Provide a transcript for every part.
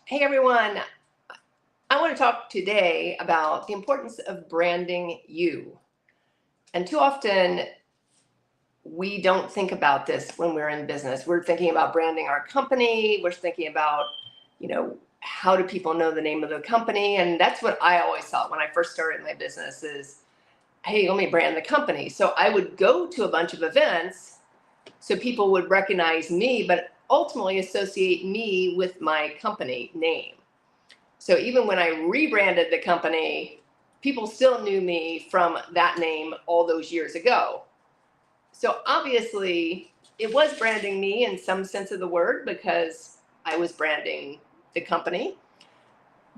Hey everyone, I want to talk today about the importance of branding you. And too often we don't think about this when we're in business. We're thinking about branding our company, we're thinking about, how do people know the name of the company? And that's what I always thought when I first started my business is, hey, let me brand the company. So I would go to a bunch of events so people would recognize me, but ultimately associate me with my company name. So even when I rebranded the company, people still knew me from that name all those years ago. So obviously, it was branding me in some sense of the word because I was branding the company.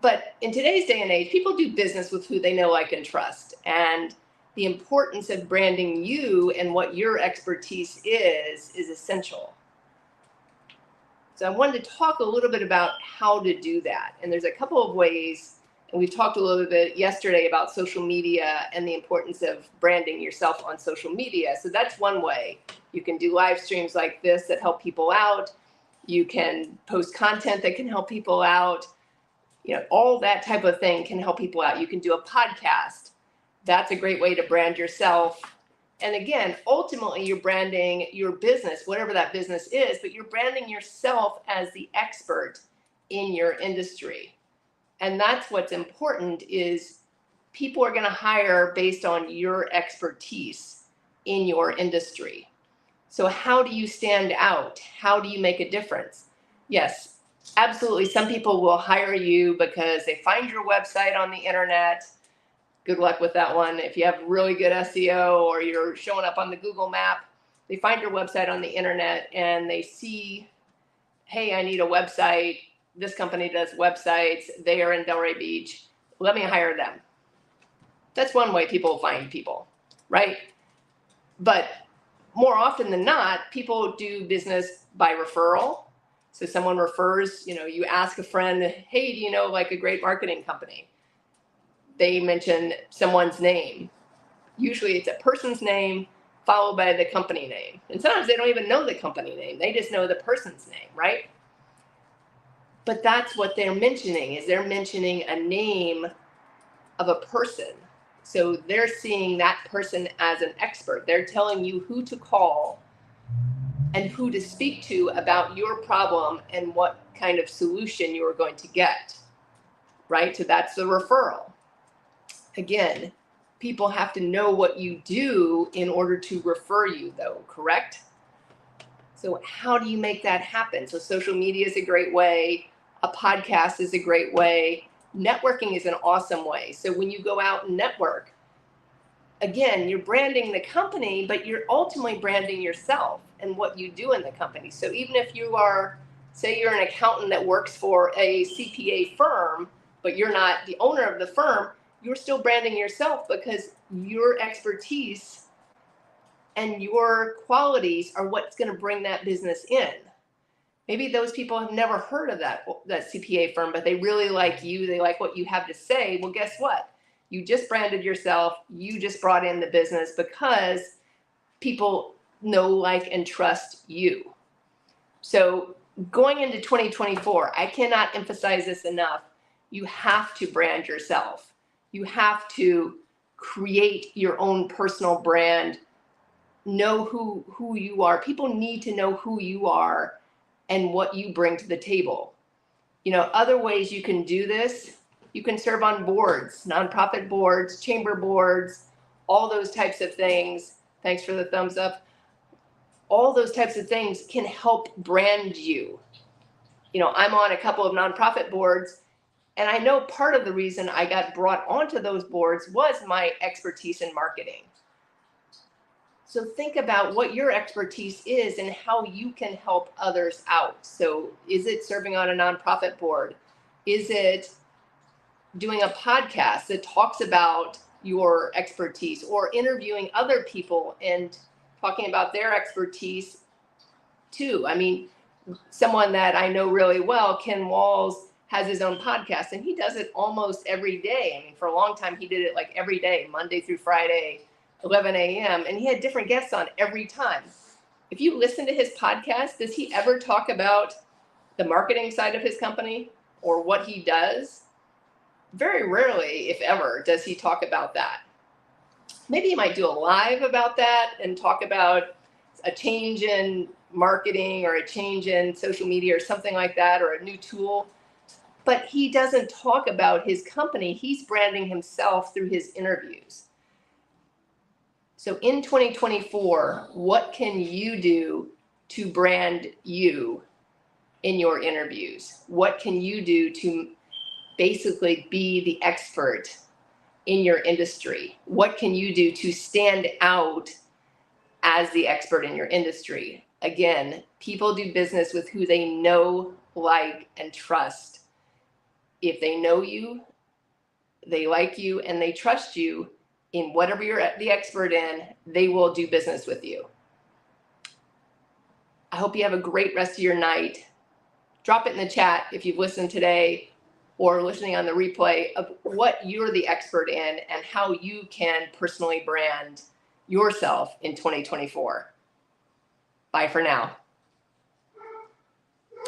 But in today's day and age, people do business with who they know, like, and trust. And the importance of branding you and what your expertise is essential. So I wanted to talk a little bit about how to do that. And there's a couple of ways, and we've talked a little bit yesterday about social media and the importance of branding yourself on social media. So that's one way. You can do live streams like this that help people out. You can post content that can help people out. All that type of thing can help people out. You can do a podcast. That's a great way to brand yourself. And again, ultimately, you're branding your business, whatever that business is, but you're branding yourself as the expert in your industry. And that's what's important is people are going to hire based on your expertise in your industry. So how do you stand out? How do you make a difference? Yes, absolutely. Some people will hire you because they find your website on the internet. Good luck with that one. If you have really good SEO or you're showing up on the Google map, they find your website on the internet and they see, hey, I need a website. This company does websites. They are in Delray Beach. Let me hire them. That's one way people find people, right? But more often than not, people do business by referral. So someone refers, you ask a friend, hey, do you know like a great marketing company? They mention someone's name. Usually it's a person's name followed by the company name. And sometimes they don't even know the company name. They just know the person's name, right? But that's what they're mentioning is they're mentioning a name of a person. So they're seeing that person as an expert. They're telling you who to call and who to speak to about your problem and what kind of solution you are going to get, right? So that's the referral. Again, people have to know what you do in order to refer you, though, correct? So how do you make that happen? So social media is a great way. A podcast is a great way. Networking is an awesome way. So when you go out and network, again, you're branding the company, but you're ultimately branding yourself and what you do in the company. So even if you are, say you're an accountant that works for a CPA firm, but you're not the owner of the firm, you're still branding yourself because your expertise and your qualities are what's going to bring that business in. Maybe those people have never heard of that CPA firm, but they really like you. They like what you have to say. Well, guess what? You just branded yourself. You just brought in the business because people know, like, and trust you. So going into 2024, I cannot emphasize this enough. You have to brand yourself. You have to create your own personal brand. Know who you are. People need to know who you are and what you bring to the table. Other ways you can do this, you can serve on boards, nonprofit boards, chamber boards, all those types of things. Thanks for the thumbs up. All those types of things can help brand you. I'm on a couple of nonprofit boards, and I know part of the reason I got brought onto those boards was my expertise in marketing. So think about what your expertise is and how you can help others out. So is it serving on a nonprofit board? Is it doing a podcast that talks about your expertise, or interviewing other people and talking about their expertise too? I mean, someone that I know really well, Ken Walls, has his own podcast and he does it almost every day. I mean, for a long time, he did it like every day, Monday through Friday, 11 a.m. And he had different guests on every time. If you listen to his podcast, does he ever talk about the marketing side of his company? or what he does, very rarely, if ever, does he talk about that. Maybe he might do a live about that and talk about a change in marketing or a change in social media or something like that, or a new tool. But he doesn't talk about his company. He's branding himself through his interviews. So in 2024, what can you do to brand you in your interviews? What can you do to basically be the expert in your industry? What can you do to stand out as the expert in your industry? Again, people do business with who they know, like, and trust. If they know you, they like you, and they trust you in whatever you're the expert in, they will do business with you. I hope you have a great rest of your night. Drop it in the chat if you've listened today or listening on the replay of what you're the expert in and how you can personally brand yourself in 2024. Bye for now.